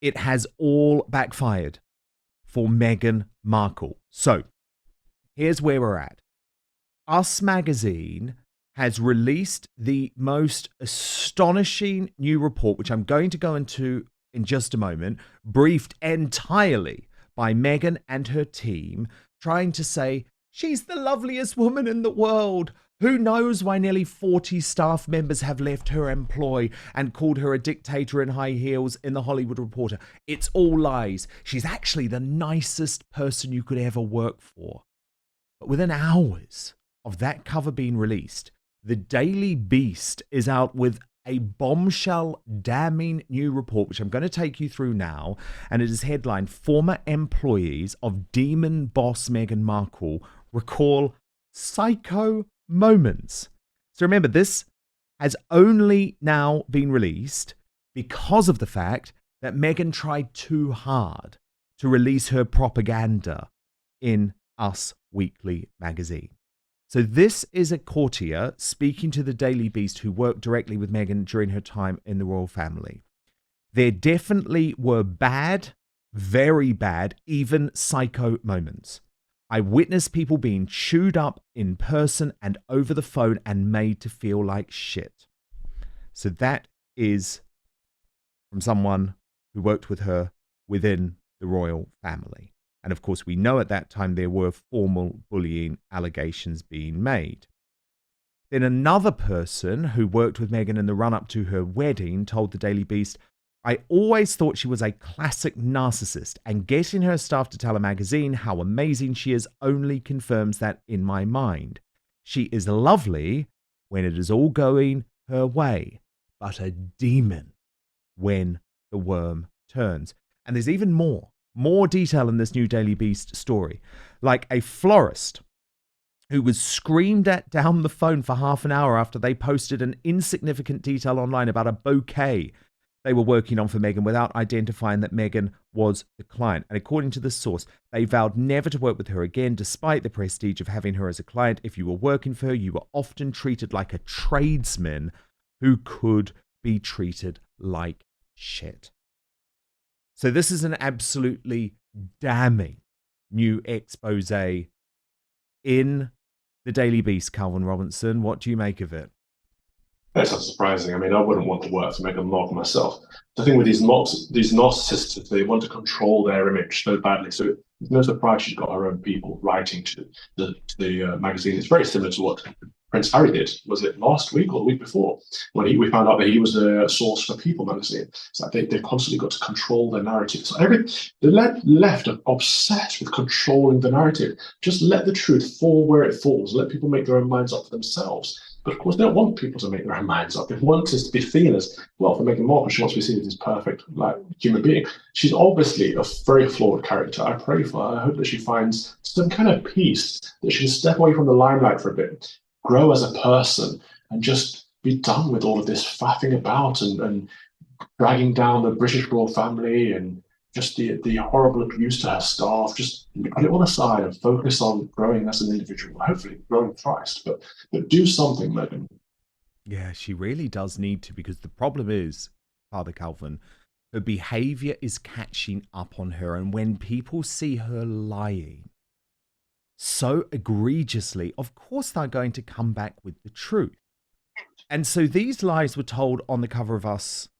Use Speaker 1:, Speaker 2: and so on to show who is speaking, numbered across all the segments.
Speaker 1: it has all backfired for Meghan Markle. So here's where we're at. Us Magazine has released the most astonishing new report, which I'm going to go into in just a moment, briefed entirely by Meghan and her team, trying to say she's the loveliest woman in the world. Who knows why nearly 40 staff members have left her employ and called her a dictator in high heels in The Hollywood Reporter. It's all lies. She's actually the nicest person you could ever work for. But within hours of that cover being released, the Daily Beast is out with a bombshell damning new report, which I'm going to take you through now. And it is headlined, "Former employees of demon boss Meghan Markle recall psycho moments." So remember, this has only now been released because of the fact that Meghan tried too hard to release her propaganda in Us Weekly magazine. So this is a courtier speaking to the Daily Beast who worked directly with Meghan during her time in the royal family. There definitely were bad, very bad, even psycho moments. I witnessed people being chewed up in person and over the phone and made to feel like shit. So that is from someone who worked with her within the royal family. And of course, we know at that time there were formal bullying allegations being made. Then another person who worked with Meghan in the run-up to her wedding told the Daily Beast, "I always thought she was a classic narcissist, and getting her staff to tell a magazine how amazing she is only confirms that in my mind. She is lovely when it is all going her way, but a demon when the worm turns." And there's even more detail in this new Daily Beast story. Like a florist who was screamed at down the phone for half an hour after they posted an insignificant detail online about a bouquet they were working on for Meghan without identifying that Meghan was the client. And according to the source, they vowed never to work with her again, despite the prestige of having her as a client. If you were working for her, you were often treated like a tradesman who could be treated like shit. So this is an absolutely damning new expose in the Daily Beast. Calvin Robinson, what do you make of it?
Speaker 2: That's not surprising. I mean, I wouldn't want to work for Meghan Markle myself. The thing with these narcissists, they want to control their image so badly. So it's no surprise she's got her own people writing to the magazine. It's very similar to what Prince Harry did. Was it last week or the week before when we found out that he was a source for People magazine? It's like they've constantly got to control their narrative. So the left are obsessed with controlling the narrative. Just let the truth fall where it falls. Let people make their own minds up for themselves. But of course, they don't want people to make their own minds up. They want us to be seen as, well, for Meghan Markle, she wants to be seen as this perfect, like, human being. She's obviously a very flawed character. I pray for her. I hope that she finds some kind of peace, that she can step away from the limelight for a bit, grow as a person, and just be done with all of this faffing about and dragging down the British royal family and just the horrible abuse to her staff. Just put it on the side and focus on growing as an individual, hopefully growing Christ. But do something, Meghan.
Speaker 1: Yeah, she really does need to, because the problem is, Father Calvin, her behavior is catching up on her. And when people see her lying so egregiously, of course they're going to come back with the truth. And so these lies were told on the cover of Us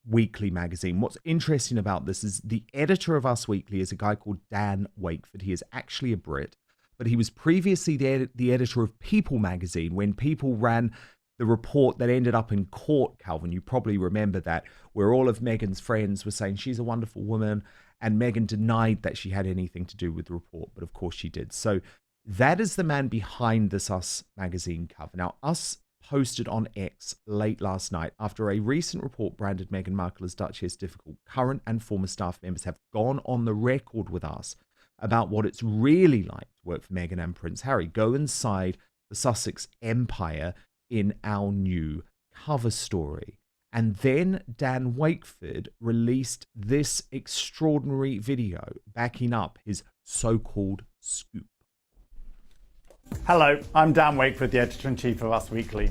Speaker 1: Weekly magazine. What's interesting about this is the editor of Us Weekly is a guy called Dan Wakeford. He is actually a Brit, but he was previously the editor of People magazine when People ran the report that ended up in court, Calvin. You probably remember that, where all of Meghan's friends were saying she's a wonderful woman, and Meghan denied that she had anything to do with the report, but of course she did. So that is the man behind this Us magazine cover. Now, Us posted on X late last night after a recent report branded Meghan Markle as Duchess difficult. Current and former staff members have gone on the record with us about what it's really like to work for Meghan and Prince Harry. Go inside the Sussex empire in our new cover story. And then Dan Wakeford released this extraordinary video backing up his so-called scoop.
Speaker 3: Hello, I'm Dan Wakeford, the editor-in-chief of Us Weekly.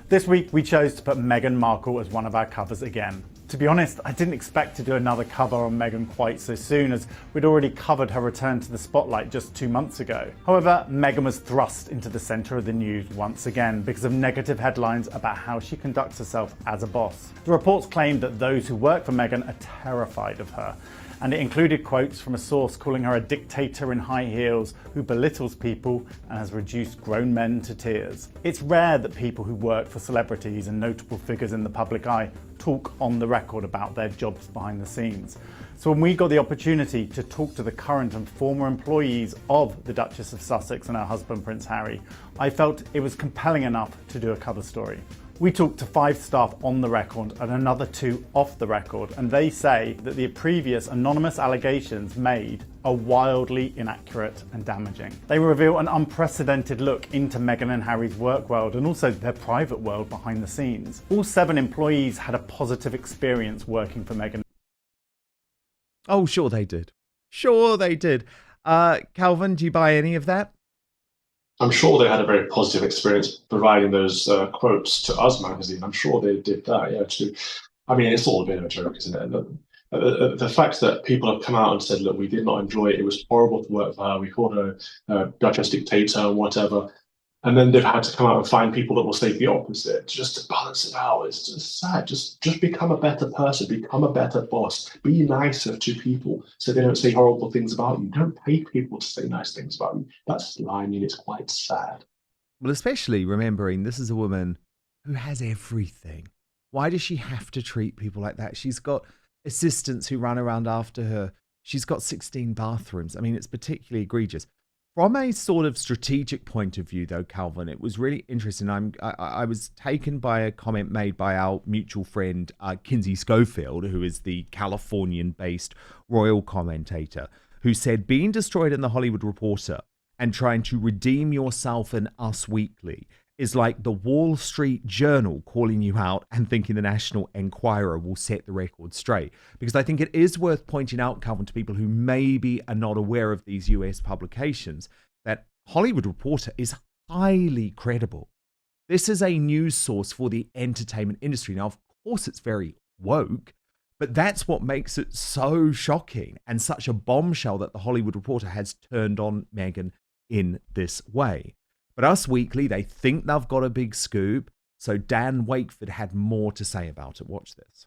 Speaker 3: This week we chose to put Meghan Markle as one of our covers again. To be honest, I didn't expect to do another cover on Meghan quite so soon, as we'd already covered her return to the spotlight just 2 months ago. However, Meghan was thrust into the centre of the news once again because of negative headlines about how she conducts herself as a boss. The reports claimed that those who work for Meghan are terrified of her, and it included quotes from a source calling her a dictator in high heels who belittles people and has reduced grown men to tears. It's rare that people who work for celebrities and notable figures in the public eye talk on the record about their jobs behind the scenes. So when we got the opportunity to talk to the current and former employees of the Duchess of Sussex and her husband Prince Harry, I felt it was compelling enough to do a cover story. We talked to 5 staff on the record and another 2 off the record, and they say that the previous anonymous allegations made are wildly inaccurate and damaging. They reveal an unprecedented look into Meghan and Harry's work world and also their private world behind the scenes. All 7 employees had a positive experience working for Meghan.
Speaker 1: Oh, sure they did. Sure they did. Calvin, do you buy any of that?
Speaker 2: I'm sure they had a very positive experience providing those quotes to Us magazine. I'm sure they did that, yeah, too. I mean, it's all a bit of a joke, isn't it? The fact that people have come out and said, look, we did not enjoy it. It was horrible to work for her. We called her a Duchess dictator and whatever. And then they've had to come out and find people that will say the opposite just to balance it out. It's just sad. Just become a better person. Become a better boss. Be nicer to people so they don't say horrible things about you. Don't pay people to say nice things about you. I mean, it's quite sad.
Speaker 1: Well, especially remembering this is a woman who has everything. Why does she have to treat people like that? She's got assistants who run around after her. She's got 16 bathrooms. I mean, it's particularly egregious. From a sort of strategic point of view, though, Calvin, it was really interesting. I was taken by a comment made by our mutual friend, Kinsey Schofield, who is the Californian-based royal commentator, who said, being destroyed in the Hollywood Reporter and trying to redeem yourself in Us Weekly is like the Wall Street Journal calling you out and thinking the National Enquirer will set the record straight. Because I think it is worth pointing out, Calvin, to people who maybe are not aware of these US publications, that Hollywood Reporter is highly credible. This is a news source for the entertainment industry. Now, of course, it's very woke, but that's what makes it so shocking and such a bombshell that the Hollywood Reporter has turned on Meghan in this way. But Us Weekly, they think they've got a big scoop. So Dan Wakeford had more to say about it. Watch this.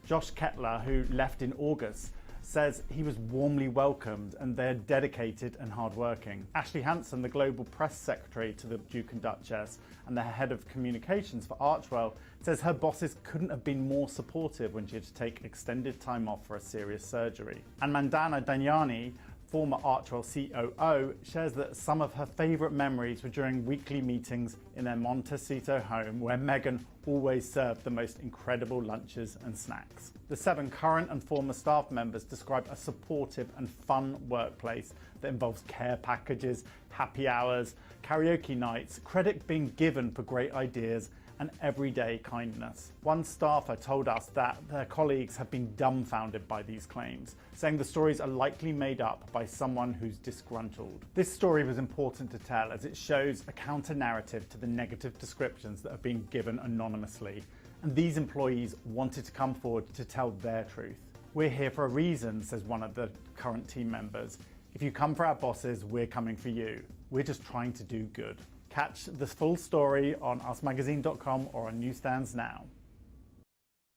Speaker 3: Josh Kettler, who left in August, says he was warmly welcomed and they're dedicated and hardworking. Ashley Hanson, the global press secretary to the Duke and Duchess and the head of communications for Archewell, says her bosses couldn't have been more supportive when she had to take extended time off for a serious surgery. And Mandana Danyani, former Archewell COO, shares that some of her favourite memories were during weekly meetings in their Montecito home, where Meghan always served the most incredible lunches and snacks. The 7 current and former staff members describe a supportive and fun workplace that involves care packages, happy hours, karaoke nights, credit being given for great ideas, and everyday kindness. One staffer told us that their colleagues have been dumbfounded by these claims, saying the stories are likely made up by someone who's disgruntled. This story was important to tell as it shows a counter-narrative to the negative descriptions that have been given anonymously, and these employees wanted to come forward to tell their truth. We're here for a reason, says one of the current team members. If you come for our bosses, we're coming for you. We're just trying to do good. Catch the full story on usmagazine.com or on newsstands now.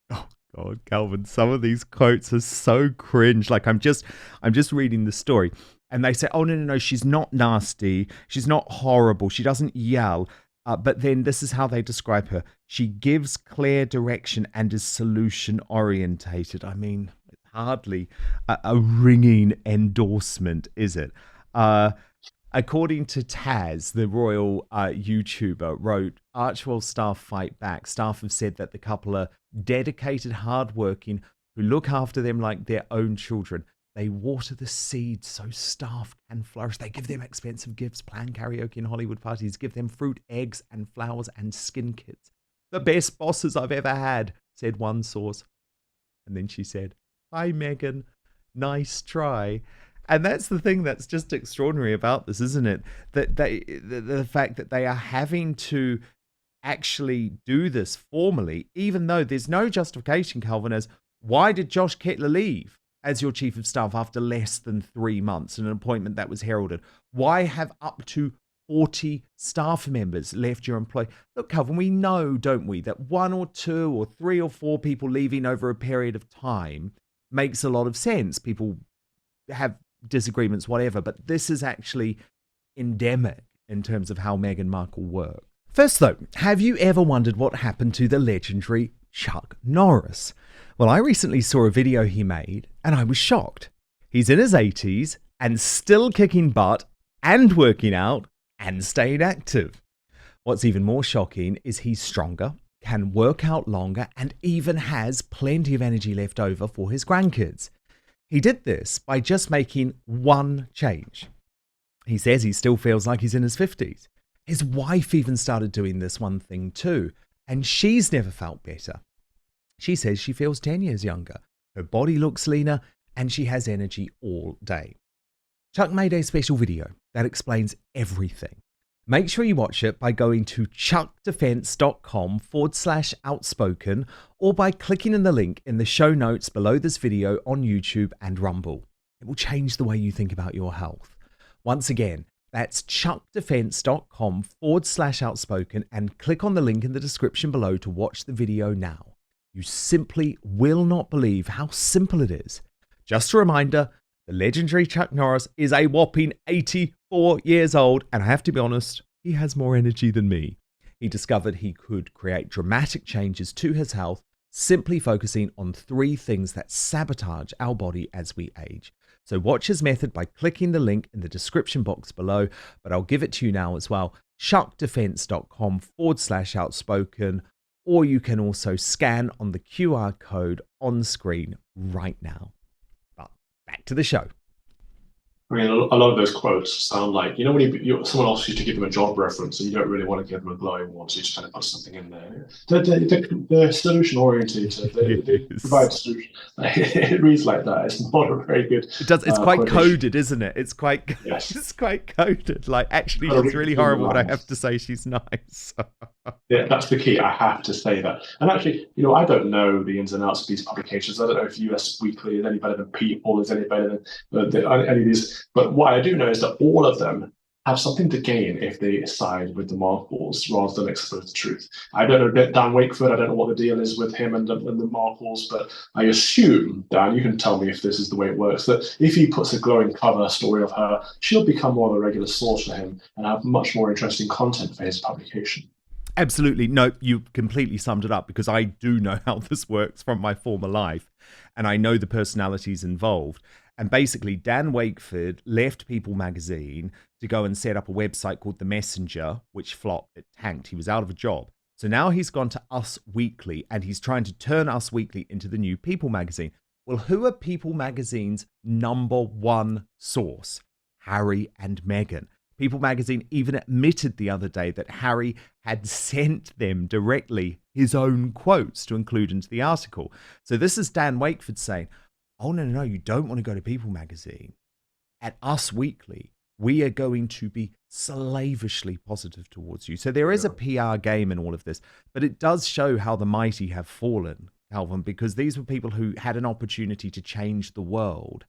Speaker 1: Oh God, Calvin, some of these quotes are so cringe. Like I'm just reading the story and they say, oh no, she's not nasty. She's not horrible. She doesn't yell. But then this is how they describe her. She gives clear direction and is solution orientated. I mean, it's hardly a ringing endorsement, is it? According to Taz, the royal YouTuber, wrote, Archewell staff fight back. Staff have said that the couple are dedicated, hardworking, who look after them like their own children. They water the seeds so staff can flourish. They give them expensive gifts, plan karaoke and Hollywood parties, give them fruit, eggs and flowers and skin kits. The best bosses I've ever had, said one source. And then she said, hi, Meghan. Nice try. And that's the thing that's just extraordinary about this, isn't it? That the fact that they are having to actually do this formally, even though there's no justification, Calvin, as why did Josh Kettler leave as your chief of staff after less than 3 months, an appointment that was heralded? Why have up to 40 staff members left your employ? Look, Calvin, we know, don't we, that 1 or 2 or 3 or 4 people leaving over a period of time makes a lot of sense. People have disagreements, whatever, but this is actually endemic in terms of how Meghan Markle works. First, though, have you ever wondered what happened to the legendary Chuck Norris? Well, I recently saw a video he made, and I was shocked. He's in his 80s and still kicking butt and working out and staying active. What's even more shocking is he's stronger, can work out longer, and even has plenty of energy left over for his grandkids. He did this by just making one change. He says he still feels like he's in his 50s. His wife even started doing this one thing too, and she's never felt better. She says she feels 10 years younger. Her body looks leaner, and she has energy all day. Chuck made a special video that explains everything. Make sure you watch it by going to chuckdefense.com/outspoken or by clicking in the link in the show notes below this video on YouTube and Rumble. It will change the way you think about your health. Once again, that's chuckdefense.com/outspoken and click on the link in the description below to watch the video now. You simply will not believe how simple it is. Just a reminder, the legendary Chuck Norris is a whopping 84 years old, and I have to be honest, he has more energy than me. He discovered he could create dramatic changes to his health, simply focusing on 3 things that sabotage our body as we age. So watch his method by clicking the link in the description box below, but I'll give it to you now as well, chuckdefense.com/outspoken, or you can also scan on the QR code on screen right now. But back to the show.
Speaker 2: I mean, a lot of those quotes sound like, when someone asks you to give them a job reference and you don't really want to give them a glowing one, so you just kind of put something in there. They're solution oriented. They provide solution. It reads like that. It's not a very good.
Speaker 1: It does. It's quite
Speaker 2: quotation.
Speaker 1: Coded, isn't it? It's quite.
Speaker 2: Yes.
Speaker 1: It's quite coded. Like, actually, she's really horrible, but I have to say she's nice.
Speaker 2: Yeah, that's the key. I have to say that. And actually, I don't know the ins and outs of these publications. I don't know if US Weekly is any better than People, is any better than any of these. But what I do know is that all of them have something to gain if they side with the Markles rather than expose the truth. I don't know Dan Wakeford. I don't know what the deal is with him and the Markles, but I assume, Dan, you can tell me if this is the way it works, that if he puts a glowing cover story of her, she'll become more of a regular source for him and have much more interesting content for his publication.
Speaker 1: Absolutely. No, you completely summed it up, because I do know how this works from my former life, and I know the personalities involved. And basically, Dan Wakeford left People magazine to go and set up a website called The Messenger, which flopped. It tanked. He was out of a job. So now he's gone to Us Weekly, and he's trying to turn Us Weekly into the new People magazine. Well, who are People magazine's #1 source? Harry and Meghan. People magazine even admitted the other day that Harry had sent them directly his own quotes to include into the article. So this is Dan Wakeford saying, oh, no, you don't want to go to People magazine. At Us Weekly, we are going to be slavishly positive towards you. So there is a PR game in all of this, but it does show how the mighty have fallen, Calvin, because these were people who had an opportunity to change the world,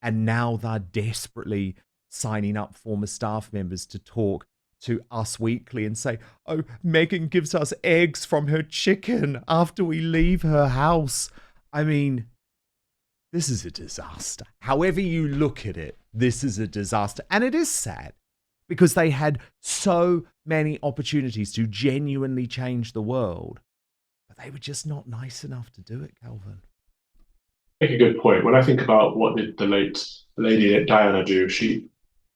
Speaker 1: and now they're desperately signing up former staff members to talk to Us Weekly and say, oh, Meghan gives us eggs from her chicken after we leave her house. I mean, this is a disaster. However you look at it, this is a disaster. And it is sad, because they had so many opportunities to genuinely change the world, but they were just not nice enough to do it, Calvin.
Speaker 2: Make a good point. When I think about what did the late Lady Diana do, she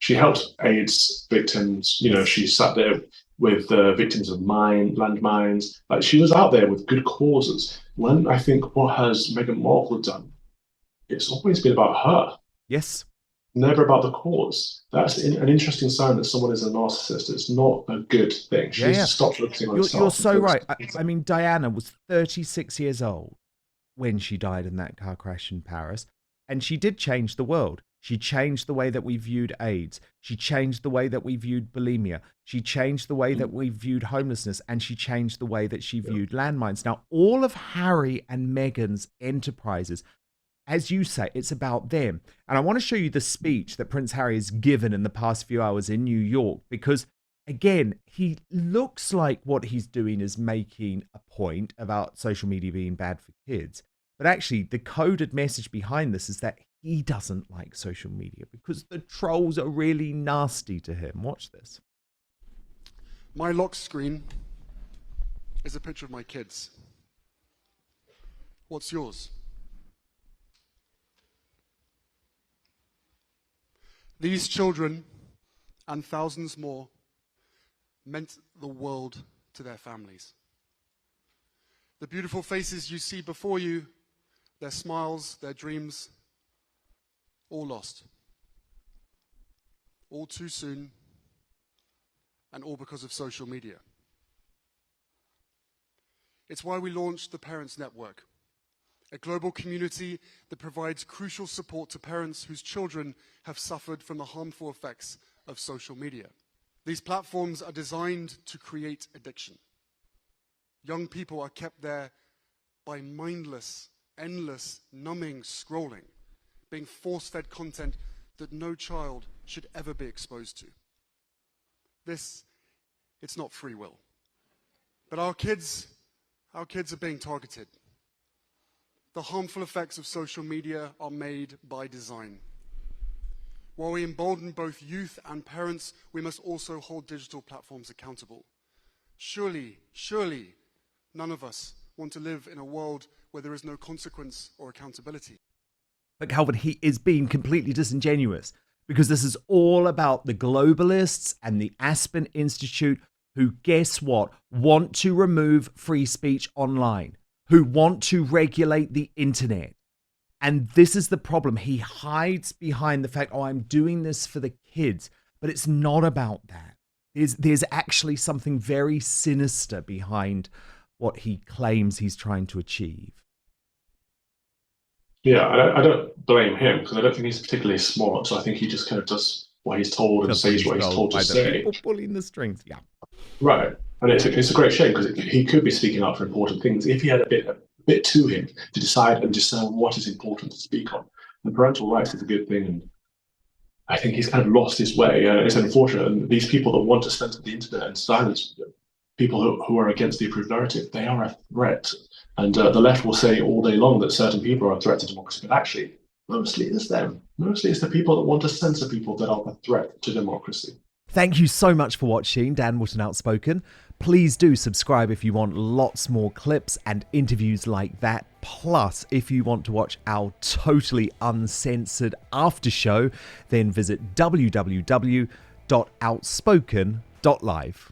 Speaker 2: helped AIDS victims. She sat there with victims of landmines. Like, she was out there with good causes. When I think, what has Meghan Markle done? It's always been about her.
Speaker 1: Yes.
Speaker 2: Never about the cause. That's an interesting sign that someone is a narcissist. It's not a good thing. She needs to stop focusing on herself.
Speaker 1: You're so right. I mean, Diana was 36 years old when she died in that car crash in Paris, and she did change the world. She changed the way that we viewed AIDS. She changed the way that we viewed bulimia. She changed the way that we viewed homelessness. And she changed the way that she viewed landmines. Now, all of Harry and Meghan's enterprises, as you say, it's about them. And I want to show you the speech that Prince Harry has given in the past few hours in New York, because, again, he looks like what he's doing is making a point about social media being bad for kids. But actually, the coded message behind this is that he doesn't like social media because the trolls are really nasty to him. Watch this.
Speaker 4: My lock screen is a picture of my kids. What's yours? These children and thousands more meant the world to their families. The beautiful faces you see before you, their smiles, their dreams, all lost. All too soon, and all because of social media. It's why we launched the Parents Network, a global community that provides crucial support to parents whose children have suffered from the harmful effects of social media. These platforms are designed to create addiction. Young people are kept there by mindless, endless, numbing scrolling, being force-fed content that no child should ever be exposed to. It's not free will. But our kids are being targeted. The harmful effects of social media are made by design. While we embolden both youth and parents, we must also hold digital platforms accountable. Surely, none of us want to live in a world where there is no consequence or accountability.
Speaker 1: But Calvin, he is being completely disingenuous, because this is all about the globalists and the Aspen Institute, who, guess what, want to remove free speech online, who want to regulate the internet. And this is the problem. He hides behind the fact, oh, I'm doing this for the kids. But it's not about that. There's actually something very sinister behind what he claims he's trying to achieve.
Speaker 2: Yeah, I don't blame him, because I don't think he's particularly smart. So I think he just kind of does what he's told and says what he's told to say.
Speaker 1: People pulling the strings, yeah.
Speaker 2: Right, and it's a great shame, because he could be speaking up for important things if he had a bit to him to decide and discern what is important to speak on. And parental rights is a good thing, and I think he's kind of lost his way. It's unfortunate, and these people that want to censor the internet and silence people who are against the approved narrative, they are a threat. And the left will say all day long that certain people are a threat to democracy, but actually, mostly it's them. Mostly it's the people that want to censor people that are a threat to democracy.
Speaker 1: Thank you so much for watching Dan Wootton Outspoken. Please do subscribe if you want lots more clips and interviews like that. Plus, if you want to watch our totally uncensored after show, then visit www.outspoken.live.